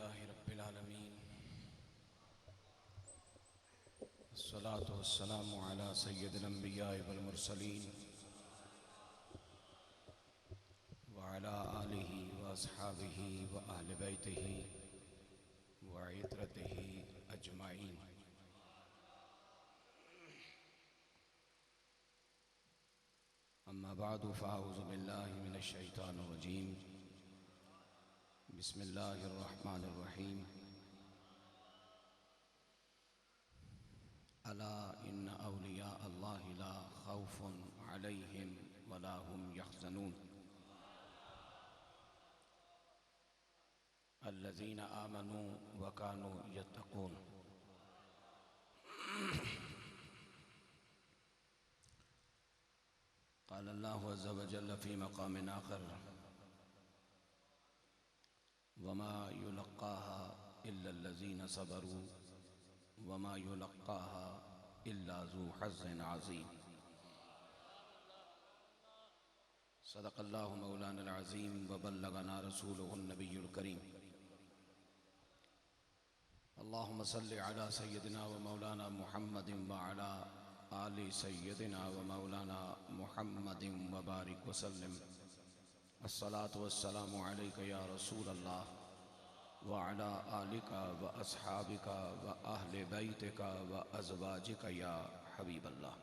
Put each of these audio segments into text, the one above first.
अल्हम्दुलिल्लाहि रब्बिल आलमीन अस्सलातु वस्सलामु अला सय्यिदिल अंबिया'i वल मुरसलीन व अला आलिहि व अस्हाबिहि व अहलि बैतिहि व इत्रतिहि अजमाइन। अम्मा बअदु फ़अऊज़ु बिल्लाहि मिनश शैतानिर रजीम। बिस्मिल्लाहिर रहमानिर रहीम। अला इन्ना औलिया अल्लाहि ला खौफुन अलैहिम वला हुम यहज़नून अल्लज़ीना आमनू व कानू यत्तक़ून। क़ाल अल्लाहु अज़्ज़ व जल्ल फ़ी मक़ामिन आख़र वमा युलक़्क़ाहा इल्लल्लज़ीना सबरू वमा युलक़्क़ाहा इल्ला ज़ू हज़्ज़िन अज़ीम। सदक़ल्लाहु मौलाना अज़ीम व बल्लगना रसूलुहुन नबियुल करीम। अल्लाहुम्मा सल्लि अला सय्यिदिना व मौलाना मुहम्मदिन व अला आलि सय्यिदिना व मौलाना मुहम्मदिन व बारिक व सल्लिम। अस्सलातु वस्सलामु अलैका या रसूल अल्लाह व अला आलिका व अस्हाबिका व अहले बैतिका व अज़वाजिका या हबीब अल्लाह।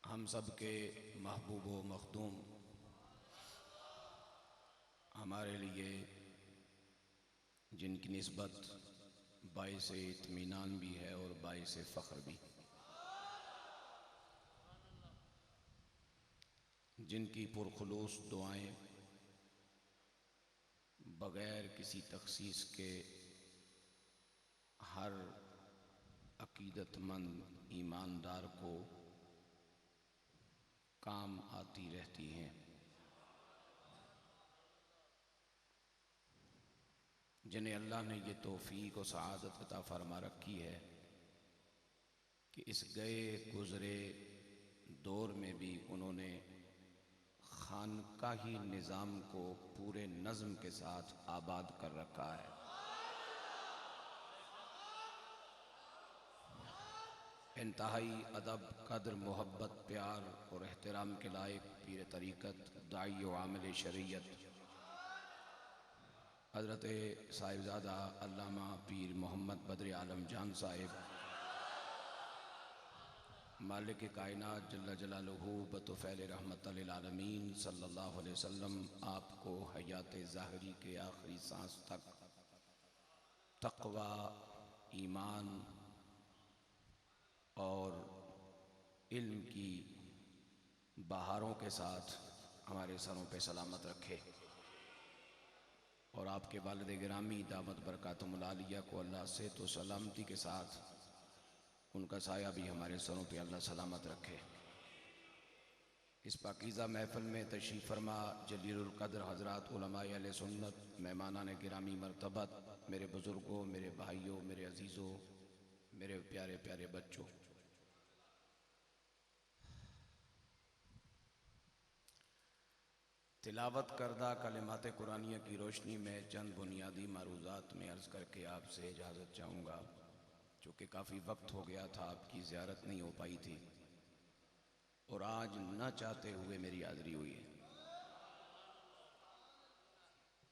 हम सब के महबूब व मखदूम हमारे लिए जिनकी निस्बत बाइस इत्मीनान भी है और बाइस फ़ख्र भी, जिनकी पुरखुलूस दुआएं बग़ैर किसी तख़सीस के हर अक़ीदतमंद ईमानदार को काम आती रहती हैं, जिन्हें अल्लाह ने ये तौफ़ीक़ और सआदत अता फ़रमा रखी है कि इस गए गुज़रे दौर में भी उन्होंने खानकाही निज़ाम को पूरे नज़्म के साथ आबाद कर रखा है। इंतहाई अदब, कद्र, मोहब्बत, प्यार और एहतराम के लायक पीर तरीक़त, दाई व आमिल शरीयत हज़रत साहिबज़ादा अल्लामा पीर मोहम्मद बद्र आलम जान साहिब मालिक कायनात जल्ल जलालुहु बतुफ़ैल रहमतल लिल आलमीन सल्लल्लाहु अलैहि वसल्लम आपको हयात ज़ाहिरी के आखिरी सांस तक तक़वा, ईमान और इल्म की बहारों के साथ हमारे सरों पे सलामत रखे और आपके वालिद गिरामी दामत बरकातुहुल आलिया को अल्लाह से तो सलामती के साथ उनका साया भी हमारे सरों पे अल्लाह सलामत रखे। इस पाकीज़ा महफ़िल में तशरीफ़ फरमा जलीलुल क़द्र हज़रात उलमाए अहले सुन्नत, मेहमानान गिरामी मरतबत, मेरे बुज़ुर्गों, मेरे भाइयों, मेरे अज़ीज़ों, मेरे प्यारे प्यारे बच्चों, तिलावत करदा कलिमात कुरानिया की रोशनी में चंद बुनियादी मारूज़ात में अर्ज़ करके आपसे इजाज़त चाहूँगा, चूँकि काफ़ी वक्त हो गया था आपकी ज़ियारत नहीं हो पाई थी और आज न चाहते हुए मेरी हाज़िरी हुई है।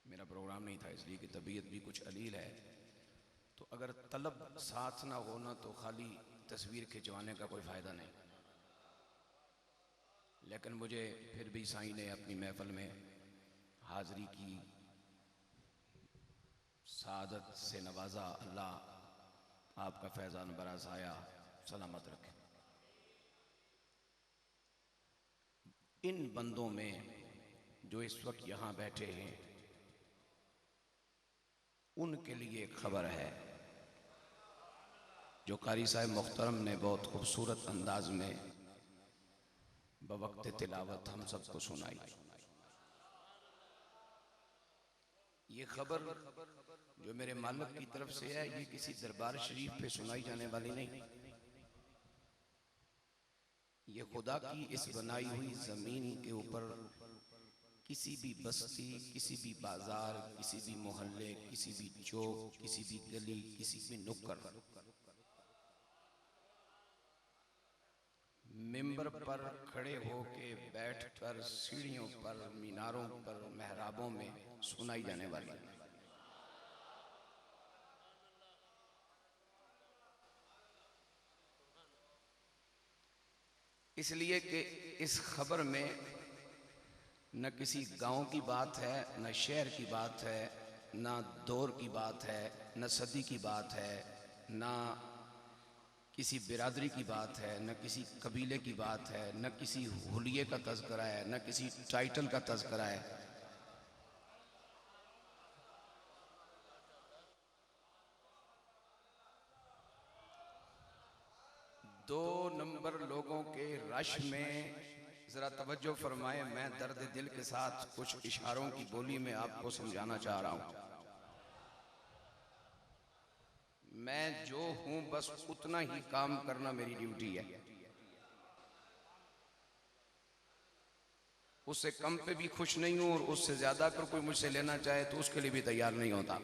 मेरा प्रोग्राम नहीं था इसलिए कि तबीयत भी कुछ अलील है, तो अगर तलब साथ ना होना तो खाली तस्वीर खिंचवाने का कोई फ़ायदा नहीं। लेकिन मुझे फिर भी साईं ने अपनी महफ़िल में हाज़िरी की सादत से नवाजा। अल्लाह आपका फैज़ान बराज़ आया सलामत रखे। इन बंदों में जो इस वक्त यहाँ बैठे हैं उनके लिए एक ख़बर है जो कारी साहब मुख्तरम ने बहुत खूबसूरत अंदाज में बवक्त तिलावत हम सबको सुनाई। ये खबर जो मेरे मालिक की तरफ से है, ये किसी दरबार शरीफ पे सुनाई जाने वाली नहीं, ये खुदा की इस बनाई हुई जमीन के ऊपर किसी भी बस्ती, किसी भी बाजार, किसी भी मोहल्ले, किसी भी चौक, किसी भी गली, किसी भी नुक्कड़ मिंबर पर खड़े होके, बैठकर, सीढ़ियों पर, मीनारों पर, मेहराबों में सुनाई जाने वाली है। इसलिए कि इस खबर में न किसी गांव की बात है, न शहर की बात है, न दौर की बात है, न सदी की बात है, न किसी बिरादरी की बात है, न किसी कबीले की बात है, न किसी हुलिये का तज़किरा है, न किसी टाइटल का तज़किरा है। दो नंबर लोगों के रश में जरा तवज्जो फरमाए, मैं दर्द दिल के साथ कुछ इशारों की बोली में आपको समझाना चाह रहा हूं। मैं जो हूं बस उतना ही काम करना मेरी ड्यूटी है, उससे कम पे भी खुश नहीं हूं और उससे ज्यादा अगर कोई मुझसे लेना चाहे तो उसके लिए भी तैयार नहीं होता।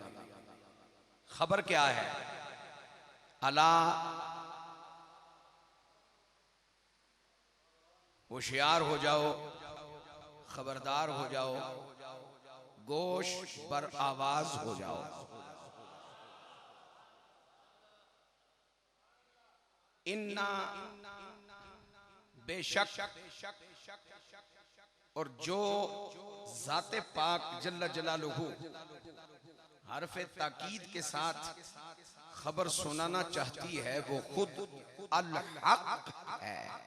खबर क्या है? अला, होशियार हो जाओ, खबरदार हो जाओ, गोश पर आवाज हो जाओ। इन्ना, बेशक, और जो जाते पाक जल्ल जलालुहु हरफ ताकीद के साथ खबर सुनाना चाहती है, वो खुद अल हक है।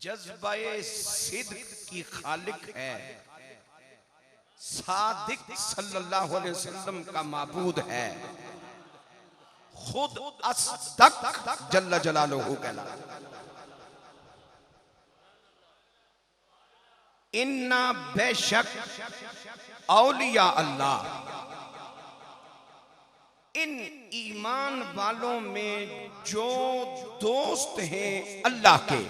जज्बाए सिद्क की खालिक है, सादिक सल्लल्लाहु अलैहि वसल्लम का माबूद है, खुद अस्दक जल्ल जलालुहु कहला। इन्ना, बेशक, औलिया अल्लाह, इन ईमान वालों में जो दोस्त हैं अल्लाह के,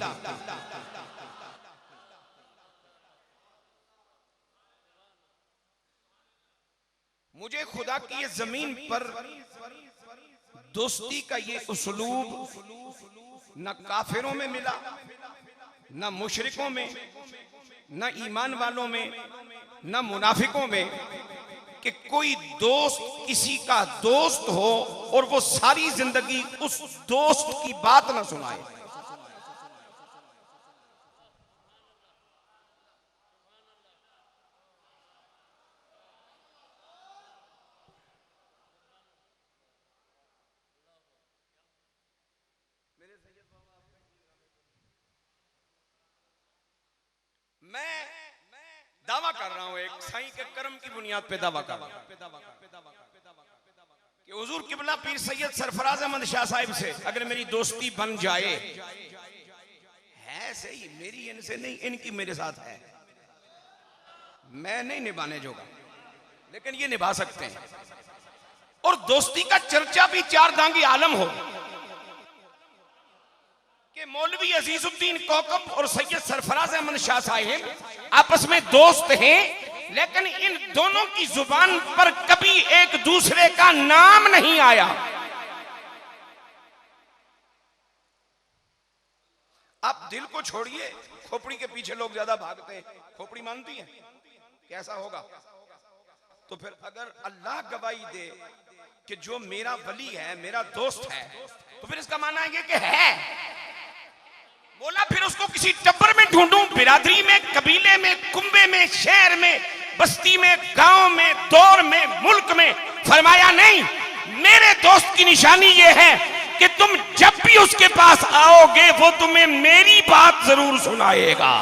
मुझे खुदा की ये जमीन पर दोस्ती का ये उसलूब न काफिरों में मिला, न मुशरिकों में, न ईमान वालों में, न मुनाफिकों में, कि कोई दोस्त किसी का दोस्त हो और वो सारी जिंदगी उस दोस्त की बात ना सुनाए। मैं दावा कर रहा हूं, एक साईं के कर्म की बुनियाद पे दावा कर रहा हूं कि हुजूर किबला पीर सैयद सरफराज अहमद शाह साहिब से अगर मेरी दोस्ती बन जाए, है सही, मेरी इनसे नहीं, इनकी मेरे साथ है, मैं नहीं निभाने जोगा, लेकिन ये निभा सकते हैं। और दोस्ती का चर्चा भी चार दांगी आलम हो कि मौलवी अजीजुद्दीन कौकब और सैयद सरफराज अहमद शाह साहिब आपस में दोस्त हैं, लेकिन इन दोनों की जुबान पर कभी एक दूसरे का नाम नहीं आया। आप दिल को छोड़िए, खोपड़ी के पीछे लोग ज्यादा भागते हैं। खोपड़ी मानती है कैसा होगा? तो फिर अगर अल्लाह गवाही दे कि जो मेरा वली है, मेरा दोस्त है, तो फिर इसका माना है कि है। बोला फिर उसको किसी टब्बर में ढूंढूं, बिरादरी में, कबीले में, कुंबे में, शहर में, बस्ती में, गांव में, दौर में, मुल्क में। फरमाया नहीं, मेरे दोस्त की निशानी यह है कि तुम जब भी उसके पास आओगे वो तुम्हें मेरी बात जरूर सुनाएगा।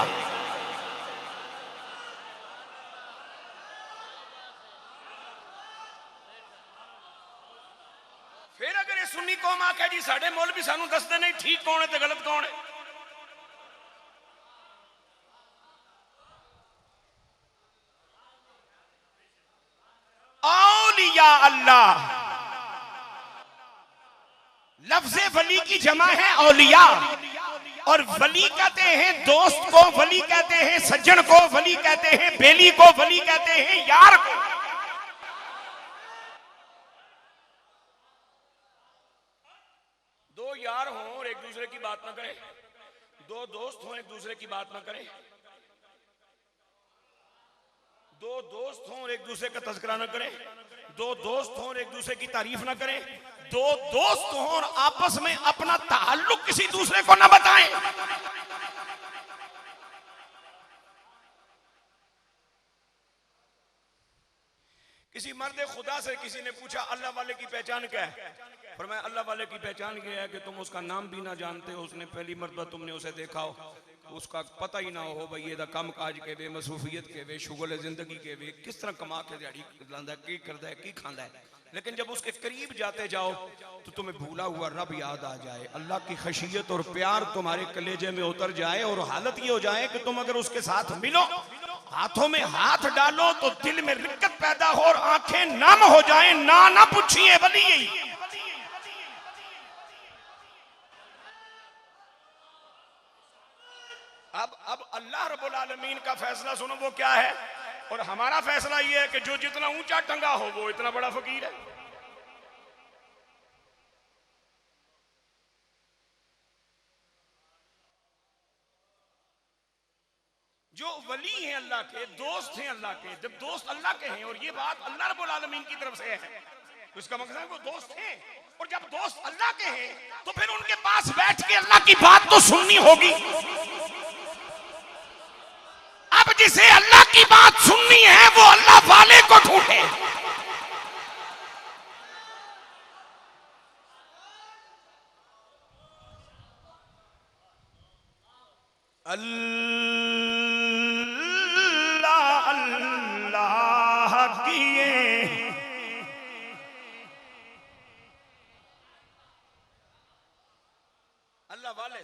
फिर अगर ये सुन्नी कौम आके जी साडे मौलवी सानू दसदे नहीं ठीक कौन है ते गलत कौन है, औलिया अल्लाह वली की जमा है औलिया, और वली कहते हैं दोस्त को, वली कहते हैं सज्जन को, वली कहते हैं बेली को, वली कहते हैं यार को। दो यार हों और एक दूसरे की बात ना करें, दो दोस्त हों एक दूसरे की बात ना करें, दो दोस्त हों और एक दूसरे का तज़किरा ना करें, दो दोस्त हों और एक दूसरे की तारीफ ना करें, दो दोस्त हों और आपस में अपना ताल्लुक किसी दूसरे को ना बताएं। किसी मर्द खुदा से किसी ने पूछा अल्लाह वाले की पहचान क्या है? फरमाया अल्लाह वाले की पहचान ये है कि तुम उसका नाम भी ना जानते हो, उसने पहली मर्तबा तुमने उसे देखा हो, उसका पता ही ना हो भाई ये कम काज के वे, मसरूफियत के वे, शुगल जिंदगी के वे, किस तरह कमा के दिहाड़ी लांदा, की करदा है, की खांदा है। लेकिन जब उसके करीब जाते जाओ तो तुम्हें भूला हुआ रब याद आ जाए, अल्लाह की खशियत और प्यार तुम्हारे कलेजे में उतर जाए, और हालत ये हो जाए कि तुम अगर उसके साथ मिलो, हाथों में हाथ डालो तो दिल में रिक्कत पैदा हो और आंखें नम हो जाएं, ना पूछिए वली यही। अब अल्लाह रब्बुल आलमीन का फैसला सुनो वो क्या है, और हमारा फैसला ये है कि जो जितना ऊंचा टंगा हो वो इतना बड़ा फकीर है। जो वली हैं अल्लाह के, दोस्त हैं अल्लाह के, जब दोस्त अल्लाह के हैं और ये बात अल्लाह रब्बुल आलमीन की तरफ से है तो इसका मतलब है वो दोस्त हैं, और जब दोस्त अल्लाह के हैं तो फिर उनके पास बैठ के अल्लाह की बात तो सुननी होगी। अब जिसे अल्लाह की बात सुननी है वो अल्लाह वाले को ढूंढे। अल्लाह अल्लाह किए अल्लाह वाले।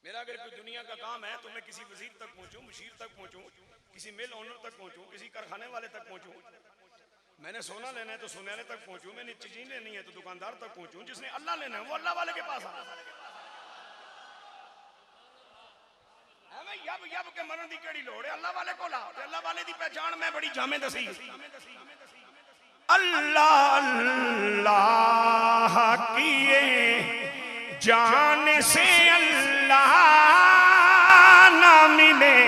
मेरा अगर कोई दुनिया का काम है तो मैं किसी वजीर तक पहुंचूं, मुशीर तक पहुंचूं, किसी मिल ओनर तक पहुंचूं, किसी कारखाने वाले तक पहुंचूं, मैंने सोना लेना है तो सोनारे तक पहुंचूं, मैंने चीजें लेनी है तो दुकानदार तक पहुंचूं, जिसने अल्लाह लेना है वो अल्लाह वाले के पास आ। यब यब के मरण दी केड़ी लोड़ है, अल्लाह वाले को ला, अल्लाह वाले दी पहचान मैं बड़ी जामे दसी। अल्लाह अल्लाह किए जाने से अल्लाह ना मिले,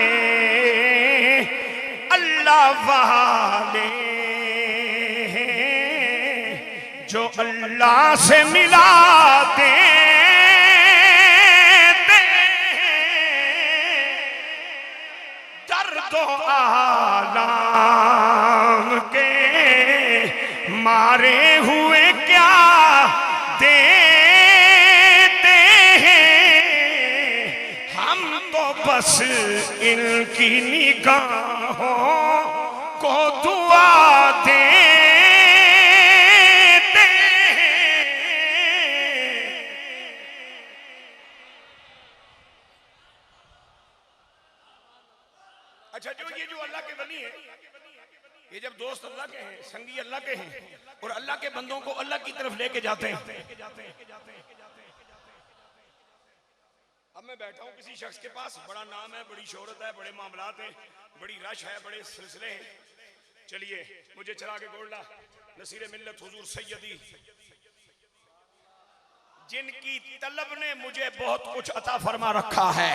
अल्लाह वाले जो अल्लाह से मिलाते दर्द आलम के मारे हुए क्या देते हैं, हम तो बस इनकी निगाहों को दुआ देते हैं। अच्छा जो अल्लाह के वली हैं, ये जब दोस्त अल्लाह के हैं, संगी अल्लाह के हैं और अल्लाह के बंदों को अल्लाह की तरफ लेके जाते हैं। अब मैं बैठा हूं किसी शख्स के पास, बड़ा नाम है, बड़ी शोहरत है, बड़े मामलात हैं, बड़ी रश है, बड़े सिलसिले हैं, चलिए मुझे चला के गोल्डा नसीर मिल्लत हुजूर सैयदी, जिनकी तलब ने मुझे बहुत कुछ अता फरमा रखा है,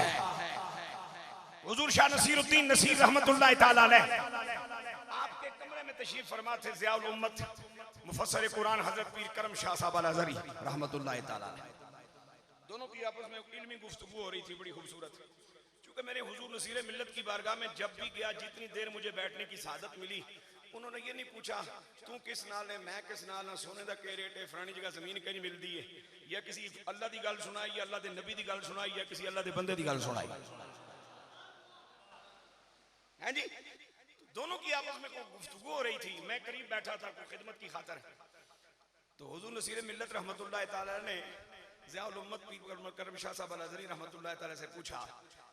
हुजूर शाह नसीरुद्दीन नसीर रहमतुल्लाह ताला अलैह, आपके कमरे में तशरीफ फरमा थे ज़ियाउल उम्मत मुफस्सिर कुरान हजरत पीर करम शाह साहब अल अज़हरी रहमतुल्लाह ताला अलैह। दोनों की आपस में इल्मी गुफ्तगू हो रही थी बड़ी खूबसूरत। चूंकि मैंने हुजूर नसीर मिल्लत की बारगाह में जब भी गया, जितनी देर मुझे बैठने की सादत मिली, उन्होंने ये नहीं पूछा तू किस नाल है, मैं किस नाल है, सोने का क्या रेट है, फलानी जगह जमीन कहीं मिलती है, या किसी अल्लाह की गल सुनाई, या अल्लाह के नबी की गल सुनाई, या किसी अल्लाह के बंदे की गल सुनाई है जी। दोनों की आपस में कोई गुफ्तगू हो रही थी, मैं करीब बैठा था कोई खिदमत की खातर। तो हुजूर नसीर मिल्लत रहमतुल्लाह ताला ने ज़ियाउल उम्मत पीर करम शाह साहब अल अज़हरी रहमतुल्लाह ताला से पूछा,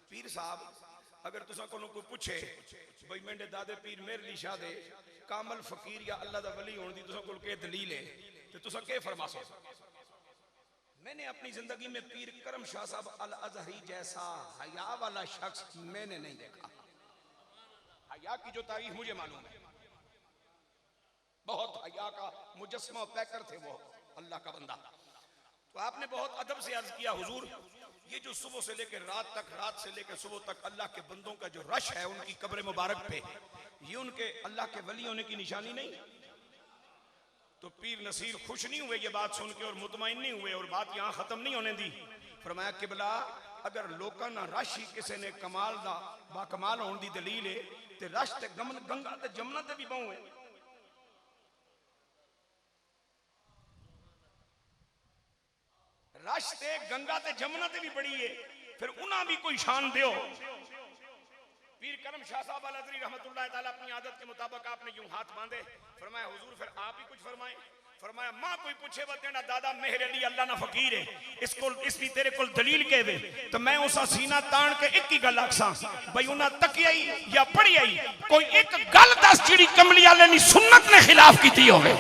पीर साहब अगर तुसा कोई पूछे भाई मेरे दादे पीर मेरे ली शाह दे कामल फकीर या अल्लाह दा वली होने दी तुसां कोल के दलील है ते तुसां के फरमासो। मैंने अपनी जिंदगी में पीर करम शाह साहब अल अजहरी जैसा हया वाला शख्स मैंने नहीं देखा। हया की जो तारीफ मुझे मालूम है, बहुत हया का मुजस्मा पैकर थे वो, अल्लाह का बंदा। तो आपने बहुत अदब से अर्ज किया हुजूर ये जो सुबह से लेकर रात तक, रात से लेकर सुबह तक अल्लाह के बंदों का जो रश है उनकी कब्र मुबारक पे, ये उनके अल्लाह के वली होने की निशानी नहीं। तो पीर नसीर खुश नहीं हुए ये बात सुन के और मुतमईन नहीं हुए और बात यहाँ खत्म नहीं होने दी। फरमाया किबला अगर लोकां ना रश ही किसी ने कमाल दा बाकमाल होने की दलील है ते रश ते गंगा ते जमुना ते भी बहु है। रश ते गंगा ते जमुना ते भी बड़ी है, फिर उन्हें भी कोई शान दियो। पीर करम शाह साहब अल अज़हरी रहमतुल्लाह ताला अपनी आदत के मुताबिक आपने यूं हाथ बांधे, फरमाया हुजूर फिर आप ही कुछ फरमाएं। फरमाया मां कोई पूछे बतेना दादा मेहर अली अल्लाह ना फकीर है इसको इसकी तेरे कोल दलील के वे तो मैं उसा सीना तान के एक ही गल आखसा भाई उन्हें तकियाई या पढ़ी आई कोई एक गल दस जिहड़ी कमली वाले नी सुन्नत ने खिलाफ कीती होवे।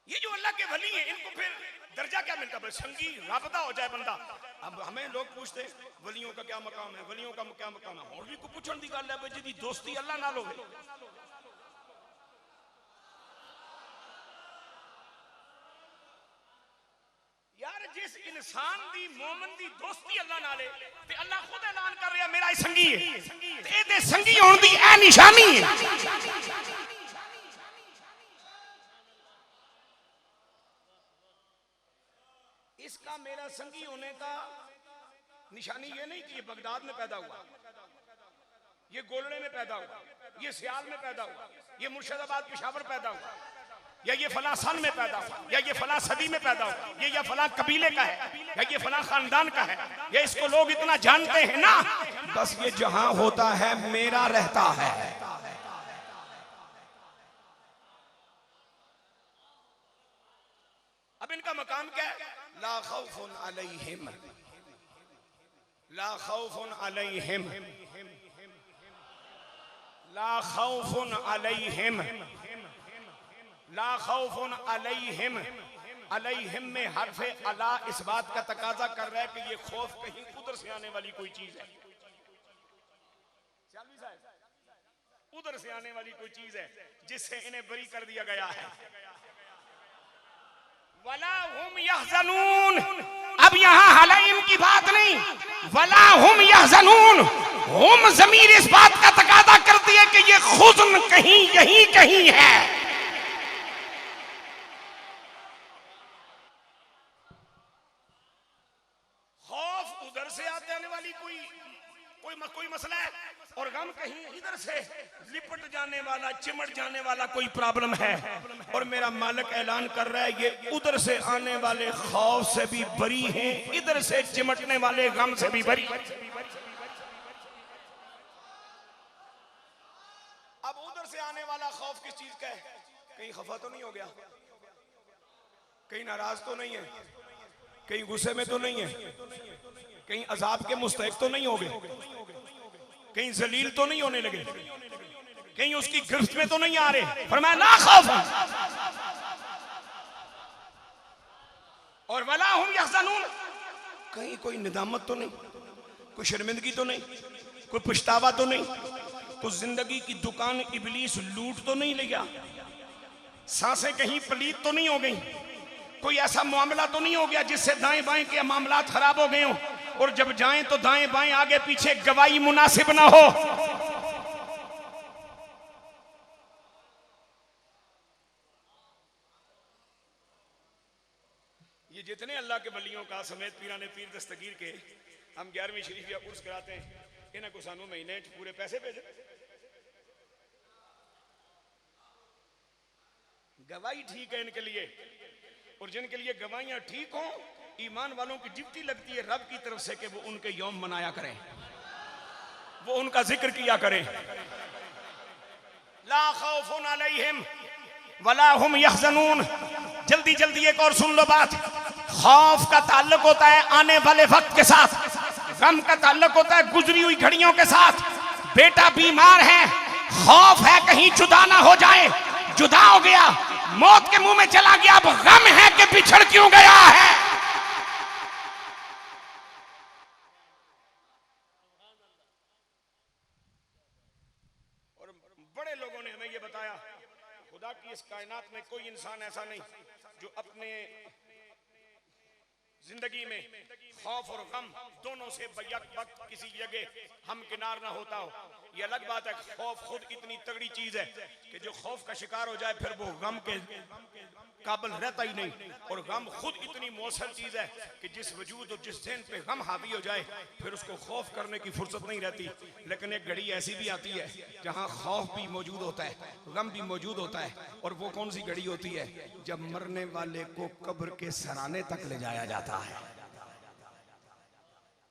ये जो अल्लाह के वली हैं इनको फिर दर्जा क्या मिलता है? संगी राबता हो जाए बंदा। अब हमें लोग पूछते वलियों का क्या मकाम है, वलियों का क्या मकाम है, और भी को पूछने की गल है जी दोस्ती अल्लाह नाल होवे। यार जिस इंसान दी मोमिन दी दोस्ती अल्लाह नाल है ते अल्लाह खुद ऐलान कर रहा मेरा ही संगी है ते एदे संगी होने दी ए निशानी है। इसका मेरा संगी होने का निशानी ये नहीं कि ये बगदाद में पैदा हुआ, ये गोलड़े में पैदा हुआ, ये सियाल में पैदा हुआ, ये मुर्शिदाबाद पेशावर पैदा हुआ, या ये फला सन में पैदा हुआ, या ये फला सदी में पैदा हुआ, ये या फला कबीले का है, या ये फला खानदान का है, या इसको लोग इतना जानते हैं ना, बस ये जहां होता है मेरा रहता है। अब इनका मकाम क्या है? ला खौफुन अलैहिम, ला खौफुन अलैहिम, ला खौफुन अलैहिम, ला खौफुन अलैहिम। अलैहिम में हर्फे अला इस बात का तकाजा कर रहा है कि ये खौफ कहीं उधर से आने वाली कोई चीज है, उधर से आने वाली कोई चीज है जिससे इन्हें बरी कर दिया गया है। वला हुम यहज़नून, अब यहाँ हलाइम की बात नहीं, वला हुम यहज़नून, हुम ज़मीर इस बात का तकादा करती है कि ये खुज़न कहीं यहीं कहीं है। खौफ उधर से आने वाली कोई मसला है और गम कहीं इधर से लिपट जाने वाला चिमट जाने वाला कोई प्रॉब्लम है, और मेरा मालिक ऐलान कर रहा है ये उधर से आने वाले खौफ से भी बरी हैं, इधर से चिमटने वाले गम से भी बरी। अब उधर से आने वाला खौफ किस चीज का है? कहीं खफा तो नहीं हो गया, कहीं नाराज तो नहीं है, कहीं गुस्से में तो नहीं है, कहीं अजाब के मुस्तहिक तो नहीं हो गए, कहीं जलील तो नहीं होने लगे, कहीं उसकी गिरफ्त में तो नहीं आ रहे। फरमाया ला खौफ, और वला हुम यहज़नून, कहीं कोई निदामत तो नहीं, कोई शर्मिंदगी तो नहीं, कोई पछतावा तो नहीं, कोई जिंदगी की दुकान इबलीस लूट तो नहीं लिया, सांसें कहीं पलीत तो नहीं हो गई, कोई ऐसा मामला तो नहीं हो गया जिससे दाएं बाएं के मामलात खराब हो गए हों, और जब जाएं तो दाएं बाएं आगे पीछे गवाही मुनासिब ना हो। ये जितने अल्लाह के वलियों का समेत पीराने पीर दस्तगीर के हम 11वीं शरीफ या उर्स कराते हैं, इन्हें को सानू महीने पूरे पैसे भेजे, गवाही ठीक है इनके लिए, और जिनके लिए गवाहियां ठीक हों ईमान वालों की ड्यूटी लगती है रब की तरफ से कि वो उनके यौम मनाया करें, वो उनका जिक्र किया करें। ला खौफुन अलैहिम वला हुम यहज़नून, जल्दी जल्दी एक और सुन लो बात। खौफ का ताल्लुक होता है आने वाले वक्त के साथ, गम का ताल्लुक होता है गुजरी हुई घड़ियों के साथ। बेटा बीमार है, खौफ है कहीं जुदा ना हो जाए, जुदा हो गया, मौत के मुंह में चला गया, अब गम है कि बिछड़ क्यों गया है। और बड़े लोगों ने हमें यह बताया खुदा की इस कायनात में कोई इंसान ऐसा नहीं जो अपने जिंदगी में खौफ और गम दोनों से बैक वक्त किसी जगह हम किनार ना होता हो। ये अलग बात है, खौफ खुद इतनी तगड़ी चीज है कि जो खौफ का शिकार हो जाए फिर वो गम के काबिल रहता ही नहीं। और गम खुद इतनी मौसर चीज है कि जिस वजूद और जिस ज़हन पे गम हावी हो जाए फिर उसको खौफ करने की फुर्सत नहीं रहती। लेकिन एक घड़ी ऐसी भी आती है जहां खौफ भी मौजूद होता है, गम भी मौजूद होता है। और वो कौन सी घड़ी होती है? जब मरने वाले को कब्र के सराने तक ले जाया जाता है।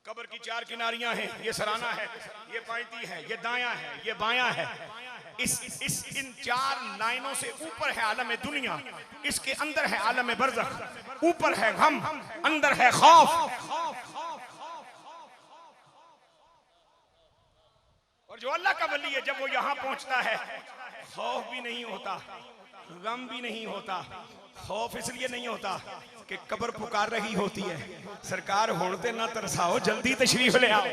कब्र की चार किनारियां हैं, ये सराना है, ये पायती है, ये दायां है, ये बायां है। इन चार लाइनों से ऊपर है आलम दुनिया, इसके अंदर है आलम बरज़ख, ऊपर है गम, अंदर है खौफ। और जो अल्लाह का वली है जब वो यहां पहुंचता है खौफ भी नहीं होता, गम भी नहीं होता। खौफ इसलिए नहीं होता कि कब्र पुकार रही होती है, सरकार होने ना तरसाओ, जल्दी तशरीफ ले आओ।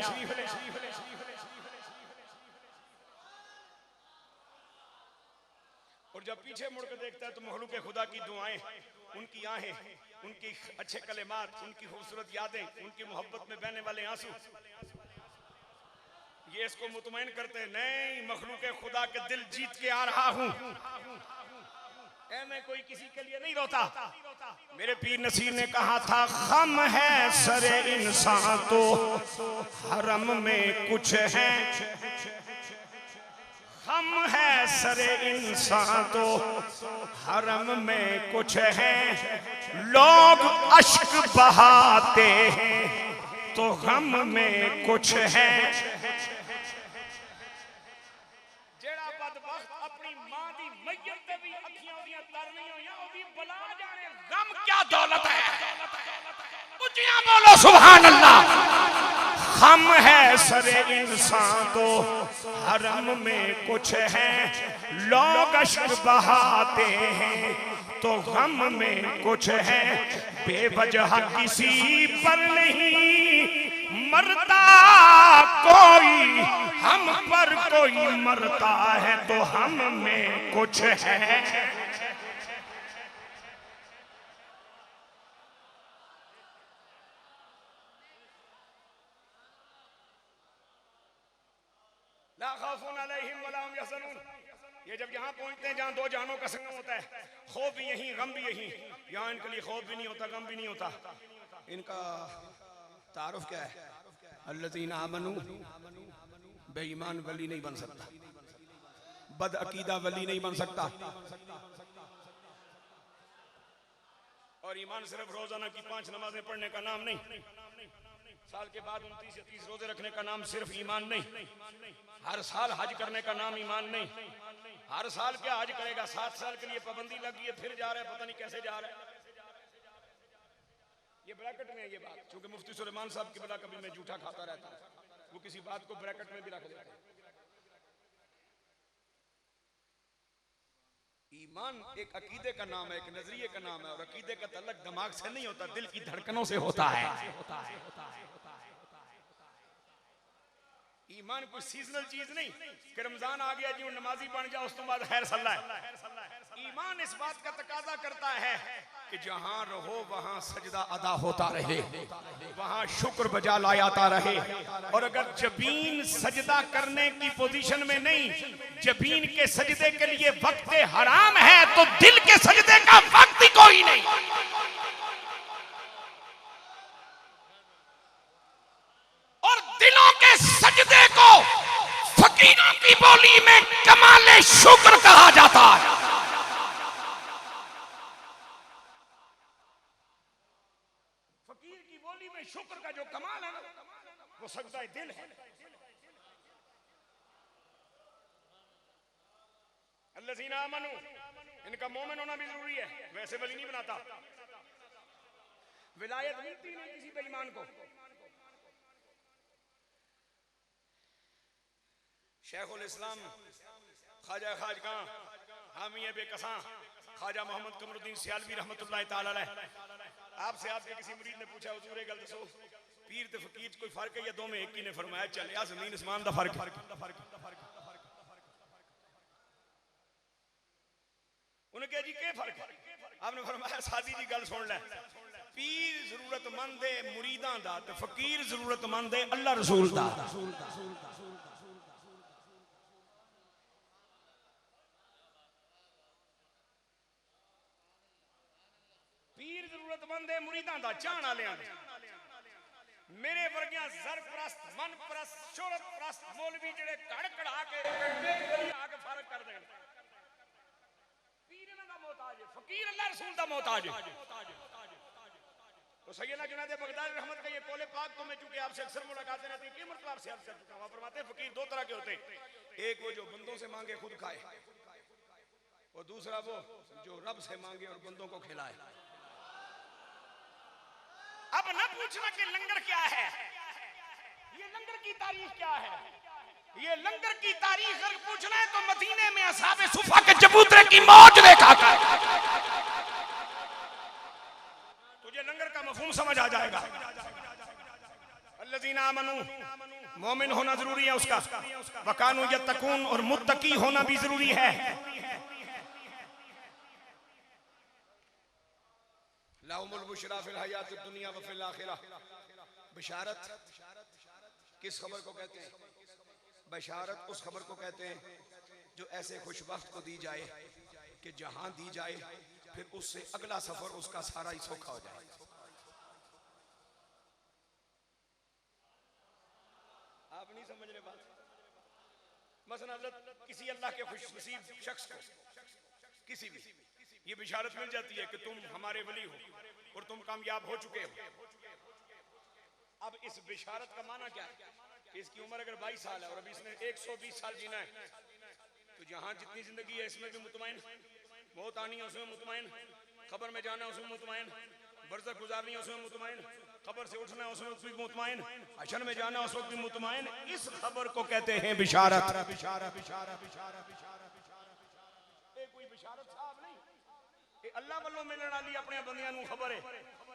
और जब पीछे मुड़कर देखता है तो महलूक खुदा की दुआएं, उनकी आहें, उनकी अच्छे कलेमात, उनकी खूबसूरत यादें, उनकी मोहब्बत में बहने वाले आंसू, ये इसको मुतमईन करते नहीं मखलूक खुदा के दिल जीत के आ रहा हूं, मैं कोई किसी के लिए नहीं रोता। मेरे पीर नसीर ने कहा था खम है सरे इंसान तो हरम में कुछ है, हम है सरे इंसान तो हरम में कुछ है, लोग अश्क बहाते हैं तो गम में कुछ है। जेड़ा बदबख्त अपनी मां दी मैयत ते भी अखियां ओदियां तर नहीं होईयां, ओदी बला जाने गम क्या दौलत है। ऊंचियां बोलो सुभान अल्लाह। हम है सरे इंसान तो हरम में कुछ है, लोग अश्क बहाते हैं तो गम में कुछ है, बेवजह किसी पर नहीं मरता कोई, हम पर कोई मरता है तो हम में कुछ है। ला खौफुन अलैहिम वला हुम यहज़नून। ये जब यहाँ पहुंचते हैं जहाँ दो जानों का संगम होता है, खौफ भी यहीं गम भी यहीं, यहाँ इनके लिए खौफ भी नहीं होता गम भी नहीं होता। इनका तारुफ क्या है? अल्लज़ीना आमनू, बेईमान वली नहीं बन सकता, बद अकीदा वली नहीं बन सकता। और ईमान सिर्फ रोजाना की 5 नमाजें पढ़ने का नाम नहीं, साल के बाद 29 या 30 रोजे रखने का नाम सिर्फ ईमान नहीं, हर साल हज करने का नाम ईमान नहीं। हर साल क्या हज करेगा? 7 साल के लिए पाबंदी लगी है, फिर जा रहा है, पता नहीं कैसे जा रहा है। ये ब्रैकेट में है ये बात, क्योंकि मुफ्ती सुलेमान साहब की बला कभी मैं झूठा खाता रहता हूं, वो किसी बात को ब्रैकेट में भी रख देते हैं। ईमान एक अकीदे का नाम है, एक नजरिए का नाम है, और अकीदे का तल्लुक दिमाग से नहीं होता, दिल की धड़कनों से होता है। ईमान कोई सीजनल चीज नहीं कि रमजान आ गया जी नमाजी बन जाओ उस तो बाद खैर सल्ला है। ईमान इस बात का तकाजा करता है कि जहां रहो वहां सजदा अदा होता रहे, वहां शुक्र बजा लायाता रहे। और अगर जबीन सजदा करने की पोजीशन में नहीं, जबीन के सजदे के लिए वक्त हराम है, तो दिल के सजदे का वक्त ही कोई नहीं। और दिलों के सजदे को फकीरों की बोली में कमाले शुक्र कहा जाता है। फकीर की बोली में शुक्र का जो कमाल है ना, वो सजदा दिल है। अल्लज़ीना आमनू इनका मोमिन होना भी जरूरी है, वैसे वली नहीं बनाता। विलायत मिलती नहीं किसी बेईमान को। शेखुल इस्लाम ख्वाजा खाजगा हामी बेकसा ख्वाजा मोहम्मद कमरुद्दीन सियालवी रहमतुल्लाह तआला अलैह, आपसे आपके किसी मुरीद ने पूछा हुजूर गल दसो पीर ते फकीर कोई फर्क है या दो में एक ही ने? फरमाया चलिया जमीन आसमान दा फर्क। उन्हें कहा जी क्या फर्क है? आपने फरमाया सादी जी गल सुन ले, पीर जरूरतमंद है मुरीदां दा ते फकीर जरूरतमंद है अल्लाह रसूल दा। पीर जरूरतमंद है मुरीदां दा, चाहण वालियां दा। मेरे वर्गियां ज़रप्रस्त, मनप्रस्त, शोहरतप्रस्त मौलवी जेड़े कड़ कड़ा के आके फर्क कर देण। पीर इन्हां दा मोहताज है, फकीर अल्लाह रसूल दा मोहताज है। तो सैयदना जुनैद बगदादी रहमत का ये कौले पाक तो मैं चूंकि आपसे अक्सर मुलाकातें रहती हैं, कई मरतबा आपसे अर्ज कर चुका हूं। फरमाते हैं फकीर दो तरह के होते हैं, एक वो जो बंदों से मांगे खुद खाए, और दूसरा वो जो रब से मांगे और बंदों को खिलाए। अब न पूछना कि लंगर क्या है, ये लंगर की तारीख क्या है, ये लंगर की तारीख अगर पूछना है तो मदीने में असहाबे सुफा के चबूतरे की मौज देखा कर, तुझे लंगर का मफहूम समझ आ जाएगा। अल्लज़ीना आमनू, मोमिन होना जरूरी है उसका, वकानू यत्तकून, और मुत्तकी होना भी जरूरी है। लाहुमुल बुशरा फिल हयातिद दुनिया व फिल आखिरह। बशारत किस खबर को कहते हैं? बशारत उस खबर को कहते हैं जो ऐसे खुशबख्त को दी जाए कि जहां दी जाए फिर उससे अगला सफर उसका सारा ही सौखा हो जाए। आप नहीं समझ रहे बात? मसलन किसी अल्लाह के खुशनसीब शख्स को किसी भी ये बिशारत मिल जाती है कि तुम हमारे वली हो और तुम कामयाब हो चुके हो। अब इस बिशारत का माना क्या है कि इसकी उम्र अगर 22 साल है और अभी इसने 120 साल जीना है, तो जहां जितनी जिंदगी है इसमें भी मुतमईन, मौत आनी है उसमें मुतमईन, खबर में जाना है उसमें मुतमईन, बरज़ख गुजारनी है उसमें मुतमईन, खबर से उठना है उसमें भी मुतमईन, हशर में जाना है उस वक्त भी मुतमईन। इस खबर को कहते हैं बिशारत। कोई बिशारत साहब नहीं, अल्लाह वालों मिलने वाली अपने बंदियां नूं खबर है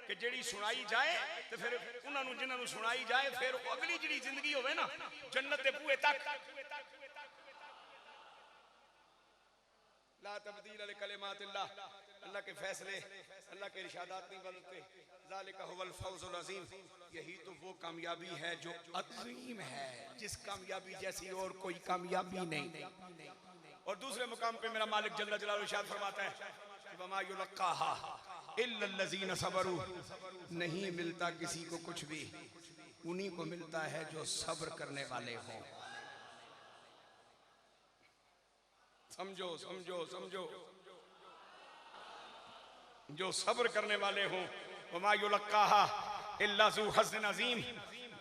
कि जेड़ी सुनाई जाए तो फिर उन्होंने जिन्होंने सुनाई जाए फिर अगली जी जिंदगी होवे ना जन्नत के बूहे तक। ला तब्दील लिकलिमातिल्लाह, अल्लाह के फैसले, अल्लाह के इरशादात नहीं बदलते। ज़ालिका हुवल फौज़ुल अज़ीम, यही तो वो कामयाबी है जो अज़ीम है, जिस कामयाबी जैसी और कोई कामयाबी नहीं। और दूसरे मुकाम पे मेरा मालिक जल्ल जलालुहु इरशाद फरमाता है वमा युलक्काहा इल्ला लज़ीना सबरू, नहीं मिलता किसी को कुछ भी, उन्हीं को मिलता है जो सब्र करने वाले हों। समझो समझो समझो, जो सब्र करने वाले हों। वमा युलक्काहा इल्ला ज़ू हज़्ज़िन अज़ीम,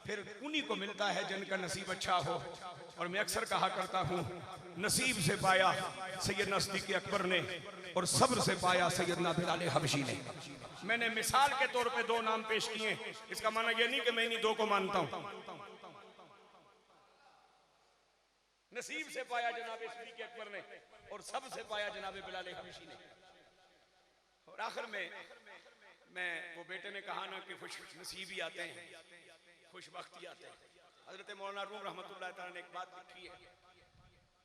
फिर उन्हीं को मिलता है जिनका नसीब अच्छा हो। और मैं अक्सर कहा करता हूँ नसीब से पाया सैयदना सिद्दीक़ अकबर ने और सब्र से पाया सैयदना बिलाल हबशी ने। मैंने मिसाल के तौर पे दो नाम पेश किए, इसका माना यह नहीं कि मैं इन्हीं दो को मानता हूं। नसीब से पाया जनाब सिद्दीक़ अकबर ने और सब्र से पाया जनाब बिलाल हबशी ने। और आखिर में मैं वो बेटे ने कहा ना कि खुश नसीब ही आते हैं, खुशबख्ती आते हैं। हजरत मौलाना रूम रहमतुल्लाह तआला ने एक बात लिखी है,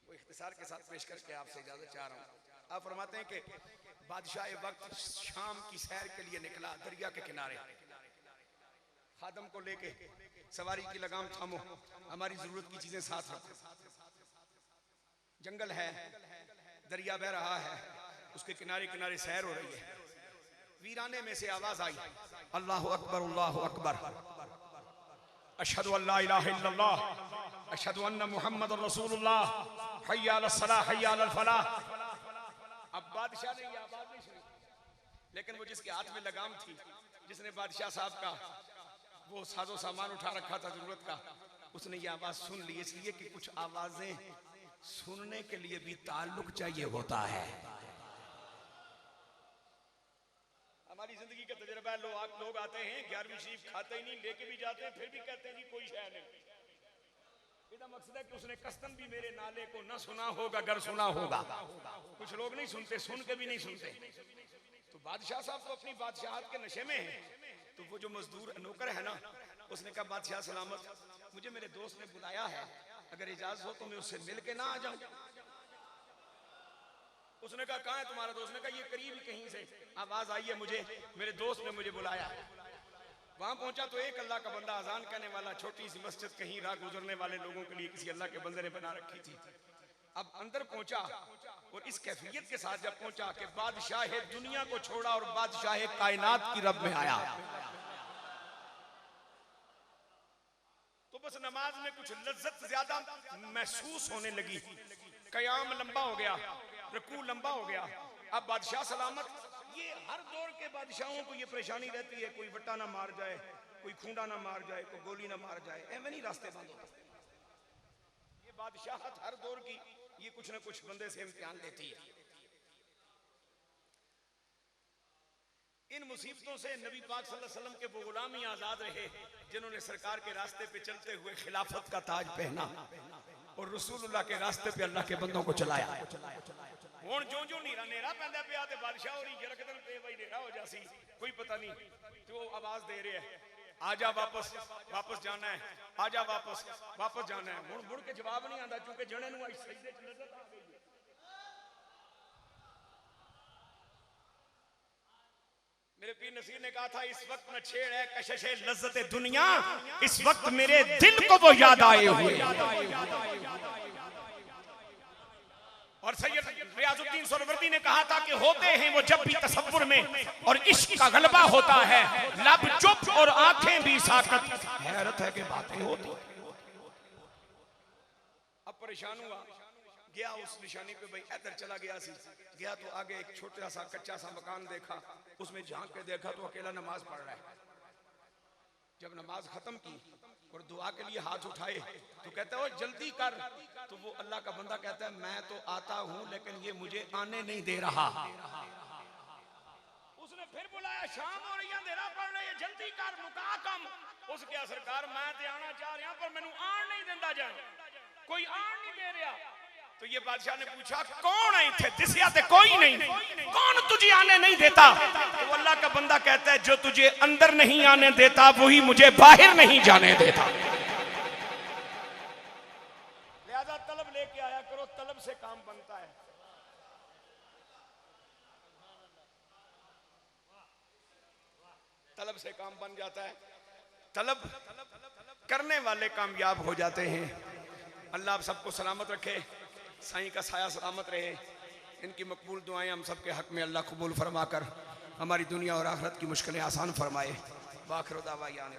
वो इख्तिसार के साथ पेश करके आपसे इजाजत चाह रहा हूँ। आप फरमाते हैं कि बादशाह वक्त शाम की सैर के लिए निकला दरिया के किनारे, खादम को लेके सवारी की लगाम थामो, हमारी जरूरत की चीजें साथ रखो। जंगल है, दरिया बह रहा है, उसके किनारे किनारे सैर हो रही है। वीराने में से आवाज आई अल्लाहु अकबर अल्लाहु अकबर, अशहदु अल्ला इलाहा इल्लल्लाह, अशहदु अन्ना मुहम्मदुर रसूलुल्लाह, हय्या अलस सलाह हय्या अलल फलाह। अब बादशाह ने ये आवाज नहीं सुनी, लेकिन वो जिसके हाथ में लगाम थी, जिसने बादशाह साहब का वो साजो सामान उठा रखा था जरूरत का, उसने ये आवाज सुन ली। इसलिए कि कुछ आवाजें सुनने के लिए भी ताल्लुक चाहिए होता है। हमारी जिंदगी का तजुर्बा है। लोग आते हैं 11वीं शरीफ खाते ही नहीं, लेके भी जाते हैं, फिर भी कहते हैं जी कोई शय नहीं। इसका मकसद है कि उसने कस्तन भी मेरे नाले को ना सुना होगा, अगर सुना होगा। कुछ लोग नहीं सुनते, सुन के भी नहीं सुनते। तो बादशाह साहब तो अपनी बादशाहत के नशे में है। तो वो जो मजदूर नौकर है ना, उसने कहा बादशाह सलामत, मुझे मेरे दोस्त ने बुलाया है, अगर इजाजत हो तो मैं उससे मिल के ना आ जाऊं। उसने कहा कहाँ है तुम्हारा दोस्त? ने कहा ये करीब ही कहीं से आवाज आई है मुझे, मेरे दोस्त ने मुझे बुलाया। वहां पहुंचा तो एक अल्लाह का बंदा अजान कहने वाला, छोटी सी मस्जिद कहीं राह गुजरने वाले लोगों के लिए किसी अल्लाह के बंदे ने बना रखी थी। अब अंदर पहुंचा और इस कैफियत के साथ जब पहुंचा कि बादशाह दुनिया को छोड़ा और बादशाह कायनात की रब में आया, तो बस नमाज में कुछ लज्जत ज्यादा महसूस होने लगी। कयाम लंबा हो गया, रुकू लंबा हो गया। अब बादशाह सलामत, ये हर दौर के बादशाहों को ये परेशानी रहती है, कोई वट्टा ना मार जाए, कोई खूंडा ना मार जाए, कोई गोली ना मार जाए, ऐसे नहीं रास्ते बंद होते। ये बादशाहत हर दौर की ये कुछ ना कुछ बंदे से इम्तिहान लेती है। इन मुसीबतों से नबी पाक सल्लल्लाहु अलैहि वसल्लम के वो गुलाम ही आजाद रहे जिन्होंने सरकार के रास्ते पे चलते हुए खिलाफत का ताज पहना और रसूलुल्लाह के रास्ते पे अल्लाह के बंदों को चलाया। हुण जो जो नीरा नेरा पैंदा पिया ते बादशाह होरी जरकदन पे भाई नेरा हो जासी, कोई पता नहीं। तो आवाज दे रहे हैं आजा वापस, वापस जाना है, आजा वापस, वापस जाना है। हुण मुड़ के जवाब नहीं आंदा क्योंकि जणे नूं आई सजदे च लज्जत आ गई। मेरे पीर नसीर ने कहा था इस वक्त न छेड़ है कशिशे लज्जत दुनिया, इस वक्त मेरे दिल को वो याद आए हुए। और सैयद रियाजुद्दीन सुहरावर्दी ने कहा था कि होते हैं वो जब भी तसव्वुर में और इश्क का गलबा होता है, लब चुप और आंखें भी साकत, हैरत है कि बातें होती। अब परेशान हुआ, गया उस निशानी पे, भाई इधर चला गया सी, गया तो आगे एक छोटा सा कच्चा सा मकान देखा, उसमें झांक के देखा तो अकेला नमाज पढ़ रहा है। जब नमाज खत्म की और दुआ के लिए हाथ उठाए तो कहता है जल्दी कर। तो वो अल्लाह का बंदा कहता है मैं तो आता हूं लेकिन ये मुझे आने नहीं दे रहा। उसने फिर बुलाया, शाम हो रही है, अंधेरा पड़ रहा है, जल्दी कर, मुका कम। उस क्या सरकार मैं ते आना चाह रहा पर मैनू आन नहीं देता जान, कोई आन नहीं दे रहा। तो ये बादशाह ने पूछा कौन है इत्थे? दिसिया ते कोई नहीं, कौन तुझे आने नहीं देता? तो अल्लाह का बंदा कहता है जो तुझे अंदर नहीं आने देता वही मुझे बाहर नहीं जाने देता। लिहाजा तलब लेके आया करो, तलब से काम बनता है। तलब से काम बन जाता है, तलब करने वाले कामयाब हो जाते हैं। अल्लाह आप सबको सलामत रखे, साईं का साया सलामत रहे। इनकी मकबूल दुआएं हम सबके हक में अल्लाह कबूल फरमा कर हमारी दुनिया और आखिरत की मुश्किलें आसान फरमाए। वाखिर दावा यानी